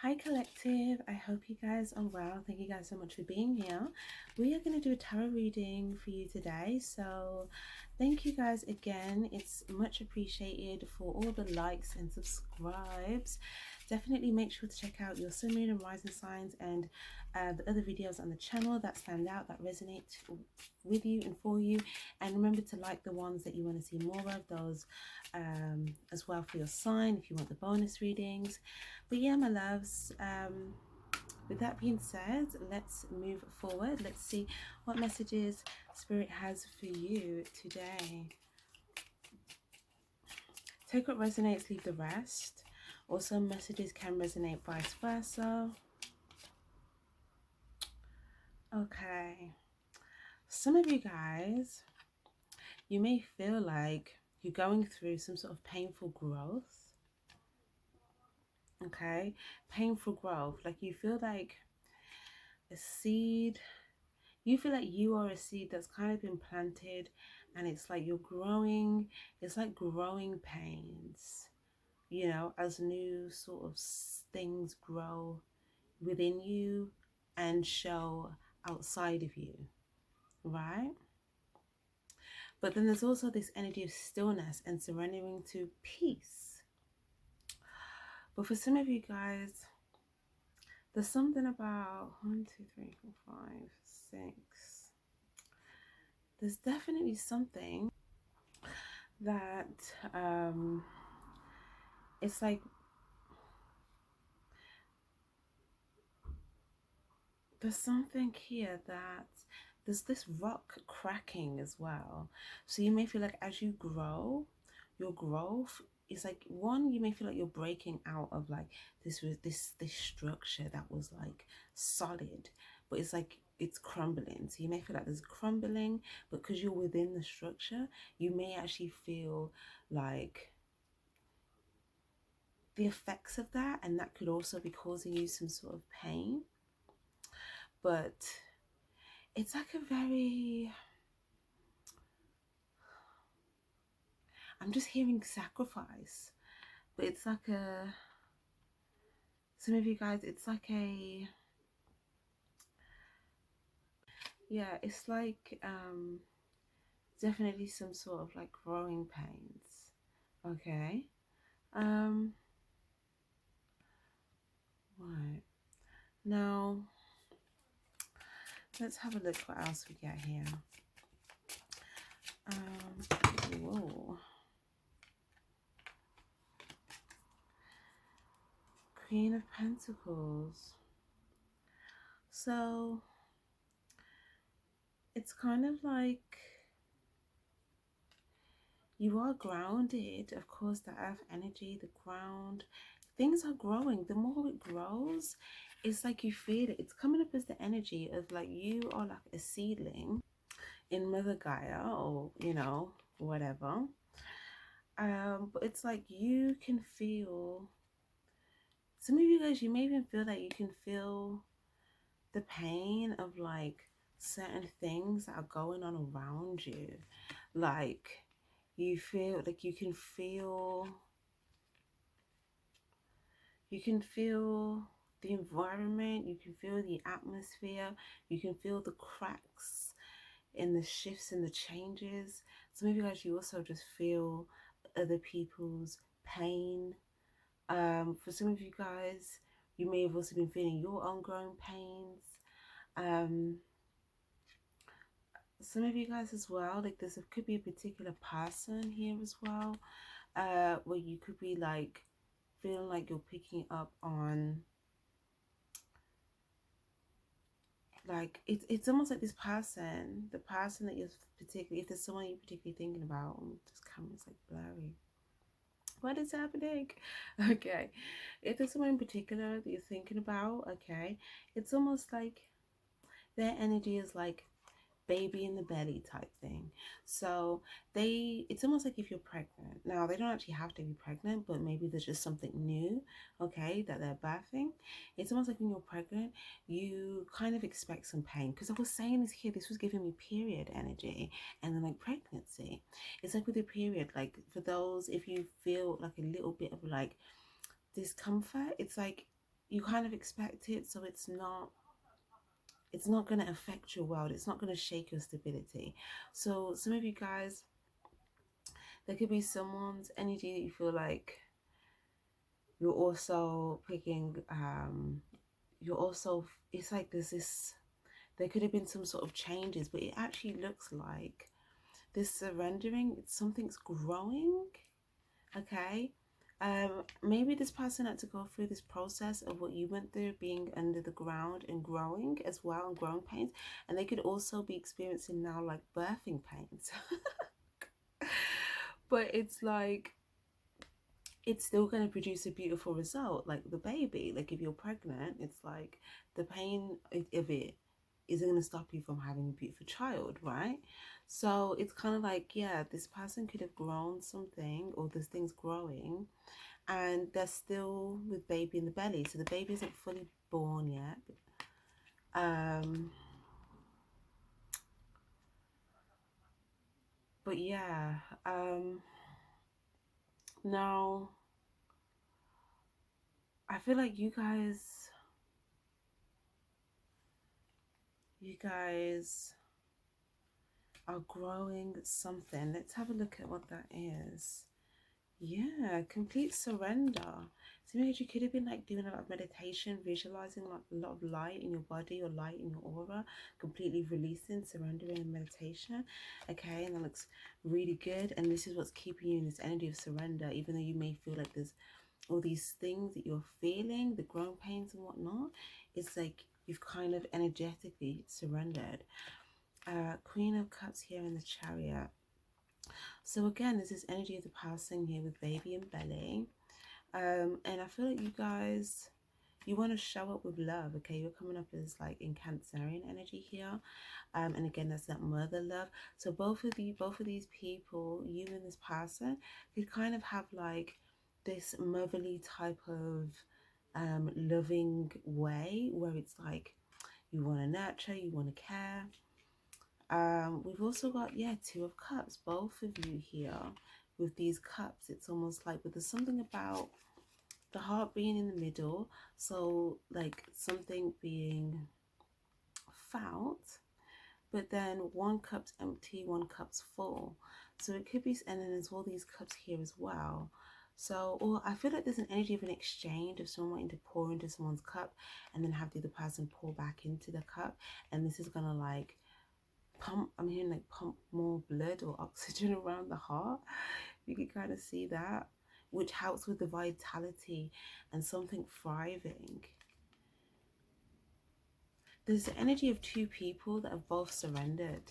Hi collective, I hope you guys are well. Thank you guys so much for being here. We are going to do a tarot reading for you today, so thank you guys again. It's much appreciated for all the likes and subscribes. Definitely make sure to check out your sun, moon and rising signs and the other videos on the channel that stand out, that resonate with you and for you. And remember to like the ones that you want to see more of, those as well for your sign if you want the bonus readings. But yeah, my loves, with that being said, let's move forward. Let's see what messages Spirit has for you today. Take what resonates, leave the rest. Also, messages can resonate vice versa. Okay. Some of you guys, you may feel like you're going through some sort of painful growth. Okay. Painful growth. Like you feel like a seed. You feel like you are a seed that's kind of been planted and it's like you're growing. It's like growing pains, you know, as new sort of things grow within you and show outside of you, right? But then there's also this energy of stillness and surrendering to peace. But for some of you guys, there's something about 1, 2, 3, 4, 5, 6. There's definitely something that it's like there's something here that there's this rock cracking as well. So you may feel like as you grow, your growth is like, one, you may feel like you're breaking out of like this structure that was like solid, but it's like it's crumbling. So you may feel like there's crumbling, but because you're within the structure, you may actually feel like the effects of that, and that could also be causing you some sort of pain. But it's like a very, I'm just hearing sacrifice, but it's like a, some of you guys, it's like a, yeah, it's like definitely some sort of like growing pains. Okay. Right. Now let's have a look what else we get here. Whoa. Queen of Pentacles. So it's kind of like you are grounded. Of course, the earth energy, the ground, things are growing. The more it grows, it's like you feel it. It's coming up as the energy of like you are like a seedling in Mother Gaia, or you know, whatever. But it's like you can feel, some of you guys, you may even feel that you can feel the pain of like certain things that are going on around you. Like you feel like you can feel the environment, you can feel the atmosphere, you can feel the cracks and the shifts and the changes. Some of you guys, you also just feel other people's pain. For some of you guys, you may have also been feeling your own growing pains. Some of you guys as well, like there could be a particular person here as well, where you could be like feeling like you're picking up on, like it's almost like this person, the person that you're particularly, if there's someone you're particularly thinking about, this camera's like blurry, what is happening? Okay, if there's someone in particular that you're thinking about, okay, it's almost like their energy is like baby in the belly type thing. So it's almost like if you're pregnant. Now they don't actually have to be pregnant, but maybe there's just something new, okay, that they're birthing. It's almost like when you're pregnant, you kind of expect some pain, because I was saying this here, this was giving me period energy and then like pregnancy. It's like with your period, like for those, if you feel like a little bit of like discomfort, it's like you kind of expect it, so it's not going to affect your world. It's not going to shake your stability. So some of you guys, there could be someone's energy that you feel like you're also picking, you're also, it's like there's this, there could have been some sort of changes, but it actually looks like this surrendering, something's growing. Okay. Maybe this person had to go through this process of what you went through, being under the ground and growing as well, and growing pains, and they could also be experiencing now like birthing pains. But it's like it's still going to produce a beautiful result, like the baby. Like if you're pregnant, it's like the pain of it isn't going to stop you from having a beautiful child, right? So it's kind of like, yeah, this person could have grown something, or this thing's growing, and they're still with baby in the belly, so the baby isn't fully born yet. um but yeah, now I feel like you guys are growing something. Let's have a look at what that is. Yeah, complete surrender. So maybe you could have been like doing a lot of meditation, visualizing like a lot of light in your body or light in your aura, completely releasing, surrendering in meditation. Okay, and that looks really good. And this is what's keeping you in this energy of surrender, even though you may feel like there's all these things that you're feeling, the growing pains and whatnot. It's like you've kind of energetically surrendered. Queen of Cups here in the Chariot. So again, there's this energy of the passing here with baby and belly. And I feel like you guys, you want to show up with love. Okay, you're coming up as like in Cancerian energy here. And again, that's that mother love. So both of these people, you and this person, could kind of have like this motherly type of loving way, where it's like you want to nurture, you want to care. We've also got, yeah, Two of Cups, both of you here with these cups. It's almost like, but there's something about the heart being in the middle, so like something being felt, but then one cup's empty, one cup's full. So it could be, and then there's all these cups here as well. So, or I feel like there's an energy of an exchange of someone wanting to pour into someone's cup and then have the other person pour back into the cup, and this is gonna like pump, I'm hearing like pump more blood or oxygen around the heart. You can kind of see that, which helps with the vitality and something thriving. There's the energy of two people that have both surrendered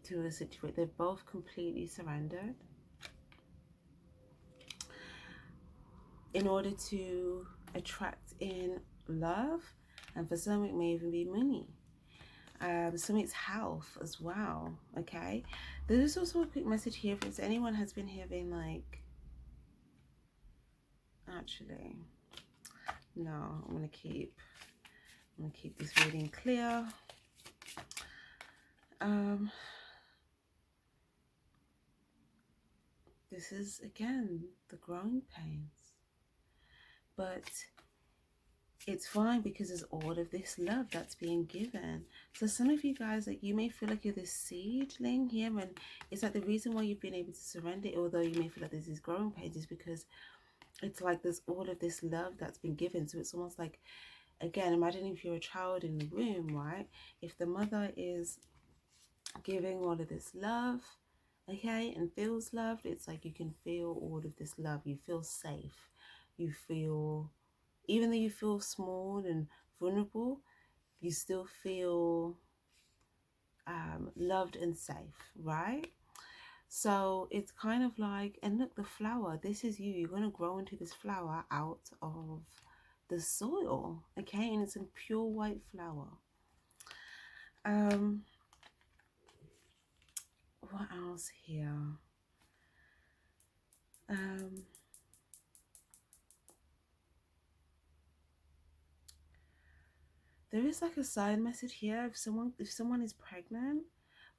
to a situation. They've both completely surrendered in order to attract in love, and for some it may even be money. Some it's health as well. Okay, there's also a quick message here if anyone has been having like, actually no, I'm gonna keep this reading clear. This is again the growing pains, but it's fine because there's all of this love that's being given. So some of you guys, like, you may feel like you're this seedling here, and it's like the reason why you've been able to surrender, although you may feel like there's these growing pains, is because it's like there's all of this love that's been given. So it's almost like, again, imagine if you're a child in the womb, right? If the mother is giving all of this love, okay, and feels loved, it's like you can feel all of this love. You feel safe. You feel, even though you feel small and vulnerable, you still feel loved and safe, right? So it's kind of like, and look, the flower, this is you. You're going to grow into this flower out of the soil, okay? And it's a pure white flower. What else here? There is like a side message here if someone is pregnant,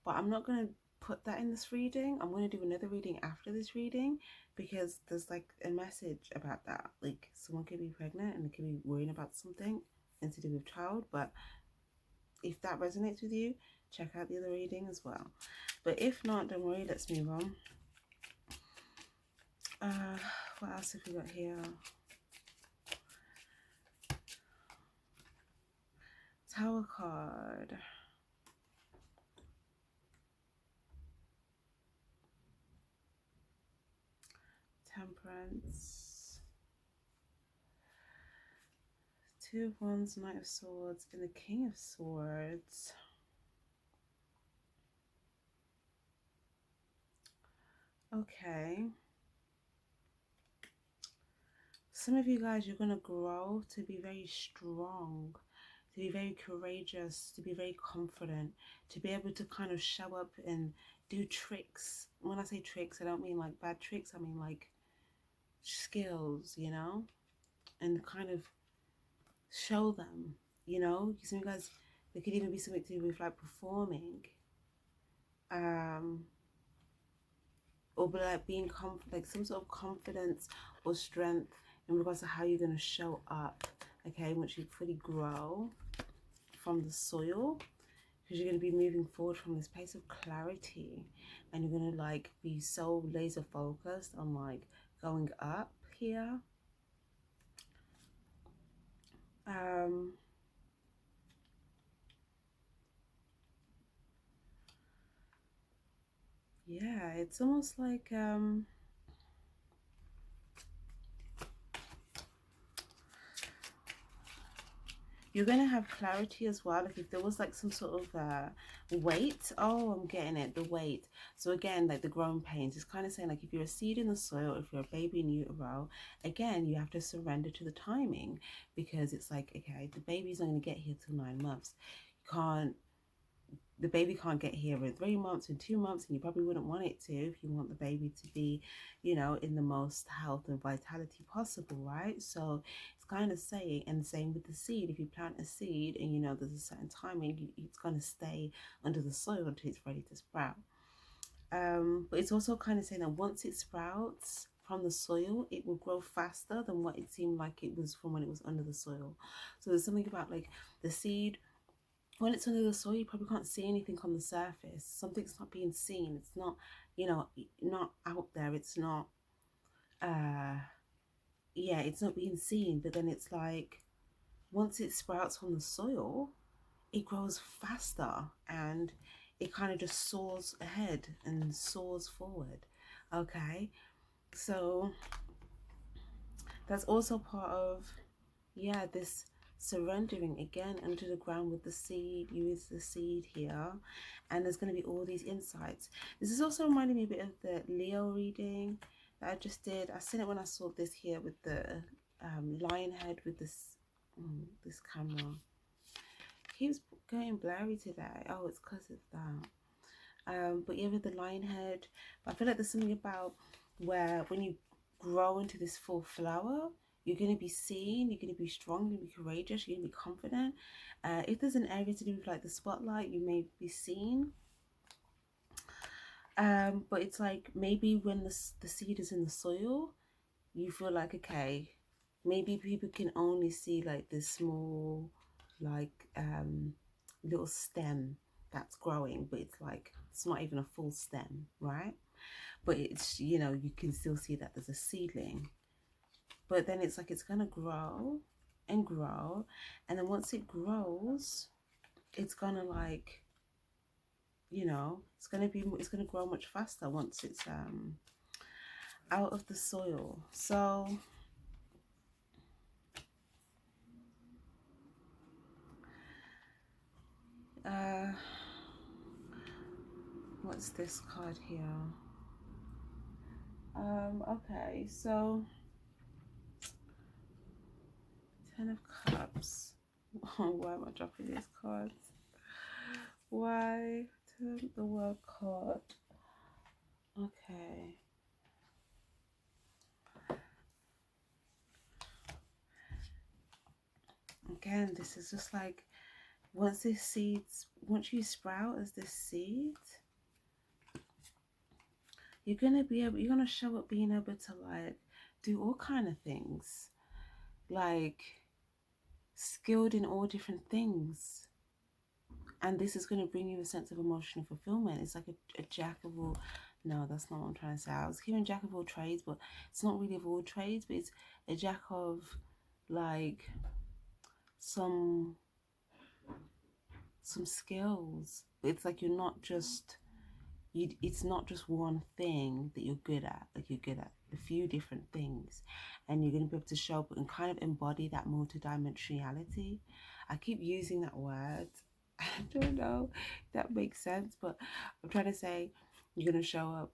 but I'm not going to put that in this reading. I'm going to do another reading after this reading because there's like a message about that. Like someone could be pregnant and they could be worrying about something and to do with child. But if that resonates with you, check out the other reading as well. But if not, don't worry, let's move on. What else have we got here? Tower card. Temperance. Two of Wands, Knight of Swords, and the King of Swords. Okay. Some of you guys, you're going to grow to be very strong, to be very courageous, to be very confident, to be able to kind of show up and do tricks. When I say tricks, I don't mean like bad tricks. I mean like skills, you know, and kind of show them, you know. Some of you guys, there could even be something to do with like performing. Or be like being like some sort of confidence or strength in regards to how you're going to show up, okay, once you fully grow from the soil, because you're going to be moving forward from this place of clarity, and you're going to like be so laser focused on like going up here. Yeah, it's almost like you're going to have clarity as well. Like if there was like some sort of weight, oh, I'm getting it, the weight. So again, like the growing pains, it's kind of saying like if you're a seed in the soil, if you're a baby in utero, again, you have to surrender to the timing, because it's like, okay, the baby's not going to get here till 9 months. You can't, the baby can't get here in 3 months, in 2 months, and you probably wouldn't want it to if you want the baby to be, you know, in the most health and vitality possible, right? So it's kind of saying, and same with the seed, if you plant a seed and you know there's a certain timing, it's going to stay under the soil until it's ready to sprout. But it's also kind of saying that once it sprouts from the soil, it will grow faster than what it seemed like it was from when it was under the soil. So there's something about like the seed, when it's under the soil, you probably can't see anything on the surface. Something's not being seen. It's not, you know, not out there. It's not, yeah, it's not being seen. But then it's like, once it sprouts from the soil, it grows faster and it kind of just soars ahead and soars forward. Okay, so that's also part of, yeah, this surrendering again under the ground with the seed. Use the seed here, and there's going to be all these insights. This is also reminding me a bit of the Leo reading that I just did. I seen it when I saw this here with the lion head with this this camera. It keeps going blurry today. Oh, it's because of that. But yeah, with the lion head, I feel like there's something about where when you grow into this full flower, you're going to be seen, you're going to be strong, you're going to be courageous, you're going to be confident. If there's an area to do with like the spotlight, you may be seen. But it's like maybe when the seed is in the soil, you feel like, okay, maybe people can only see like this small, like little stem that's growing, but it's like, it's not even a full stem, right? But it's, you know, you can still see that there's a seedling. But then it's like it's gonna grow and grow, and then once it grows, it's gonna like, you know, it's gonna grow much faster once it's out of the soil. So what's this card here? Okay, so 10 of Cups. Why am I dropping these cards? Why? The World card. Okay. Again, this is just like, once you sprout as this seed, you're gonna show up being able to like do all kind of things, like skilled in all different things. And this is going to bring you a sense of emotional fulfillment. It's like a jack of all, no, that's not what I'm trying to say. I was hearing jack of all trades, but it's not really of all trades, but it's a jack of like some skills. It's like you're not just it's not just one thing that you're good at. Like you're good at a few different things, and you're going to be able to show up and kind of embody that multidimensionality. I keep using that word. I don't know if that makes sense, but I'm trying to say you're going to show up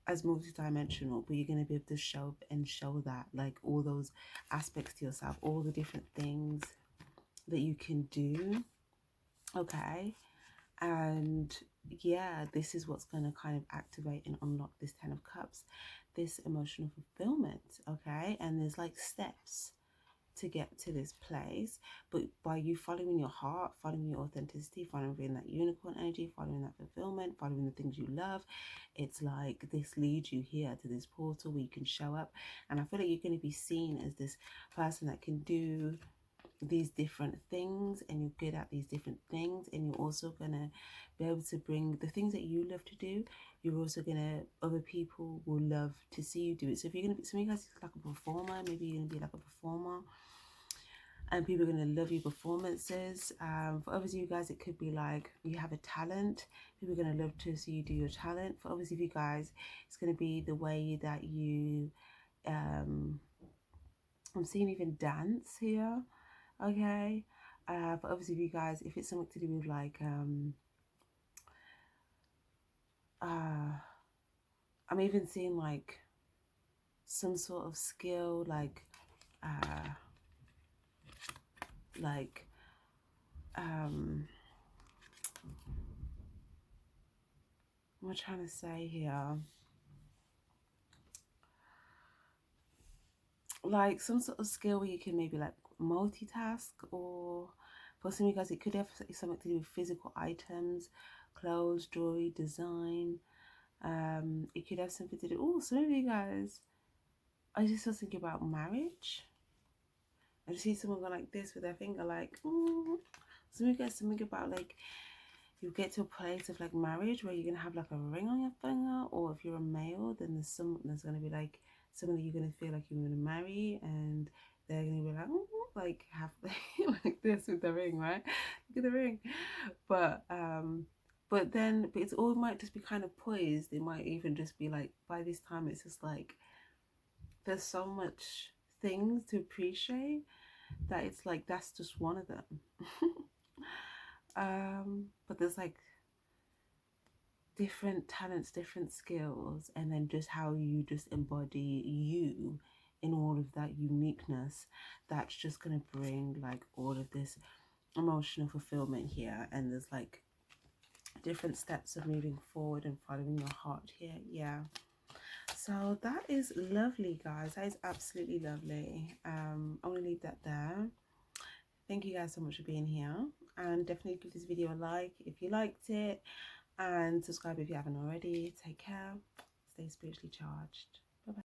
as multidimensional, but you're going to be able to show up and show that, like all those aspects to yourself, all the different things that you can do. Okay. And yeah, this is what's going to kind of activate and unlock this 10 of cups, this emotional fulfillment. Okay. And there's like steps to get to this place, but by you following your heart, following your authenticity, following that unicorn energy, following that fulfillment, following the things you love, it's like this leads you here to this portal where you can show up. And I feel like you're going to be seen as this person that can do these different things, and you're good at these different things, and you're also gonna be able to bring the things that you love to do. You're also gonna, other people will love to see you do it. So if you're gonna be, some of you guys is like a performer, maybe you're gonna be like a performer and people are going to love your performances. For others of you guys, it could be like you have a talent. People are going to love to see you do your talent. For others of you guys, it's going to be the way that you, I'm seeing even dance here. Okay. For others of you guys, if it's something to do with like, I'm even seeing like some sort of skill, like what am I trying to say here? Like some sort of skill where you can maybe like multitask, or for some of you guys, it could have something to do with physical items, clothes, jewelry, design. It could have something to do. Oh, some of you guys, I just was thinking about marriage. I just see someone go like this with their finger, like, some of you guys, something about like you get to a place of like marriage where you're gonna have like a ring on your finger, or if you're a male, then there's gonna be like someone that you're gonna feel like you're gonna marry, and they're gonna be like, like have like this with the ring, right? Look at the ring. But then it's all might just be kind of poised. It might even just be like by this time it's just like there's so much things to appreciate that it's like that's just one of them. But there's like different talents, different skills, and then just how you just embody you in all of that uniqueness, that's just going to bring like all of this emotional fulfillment here. And there's like different steps of moving forward and following your heart here. Yeah, so that is lovely, guys. That is absolutely lovely. I'm gonna leave that there. Thank you guys so much for being here, and definitely give this video a like if you liked it, and subscribe if you haven't already. Take care. Stay spiritually charged.